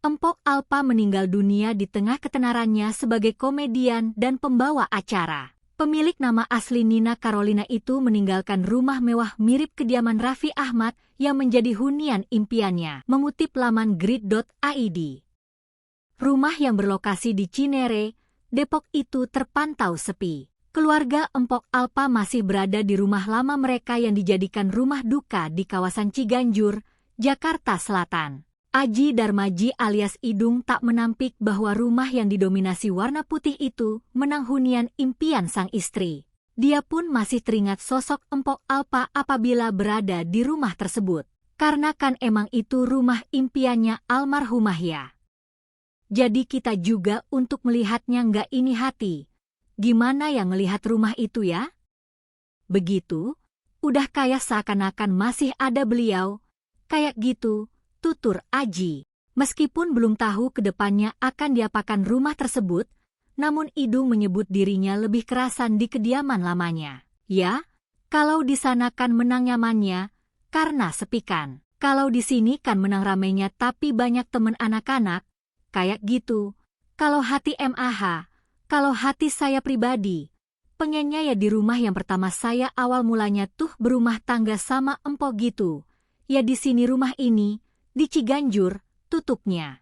Empok Alpa meninggal dunia di tengah ketenarannya sebagai komedian dan pembawa acara. Pemilik nama asli Nina Carolina itu meninggalkan rumah mewah mirip kediaman Raffi Ahmad yang menjadi hunian impiannya, mengutip laman grid.id. Rumah yang berlokasi di Cinere, Depok itu terpantau sepi. Keluarga Empok Alpa masih berada di rumah lama mereka yang dijadikan rumah duka di kawasan Ciganjur, Jakarta Selatan. Aji Darmaji alias Idung tak menampik bahwa rumah yang didominasi warna putih itu menang hunian impian sang istri. Dia pun masih teringat sosok Empok Alpa apabila berada di rumah tersebut. Karena kan emang itu rumah impiannya almarhumah ya. Jadi kita juga untuk melihatnya nggak ini hati. Gimana yang ngelihat rumah itu ya? Begitu, udah kayak seakan-akan masih ada beliau. Kayak gitu, tutur Aji. Meskipun belum tahu ke depannya akan diapakan rumah tersebut, namun Idung menyebut dirinya lebih kerasan di kediaman lamanya. Ya, kalau di sana kan menang nyamannya, karena sepikan. Kalau di sini kan menang ramenya tapi banyak temen anak-anak, kayak gitu. Kalau hati MAH, kalau hati saya pribadi, pengennya ya di rumah yang pertama saya awal mulanya tuh berumah tangga sama empok gitu. Ya di sini rumah ini, di Ciganjur, tutupnya.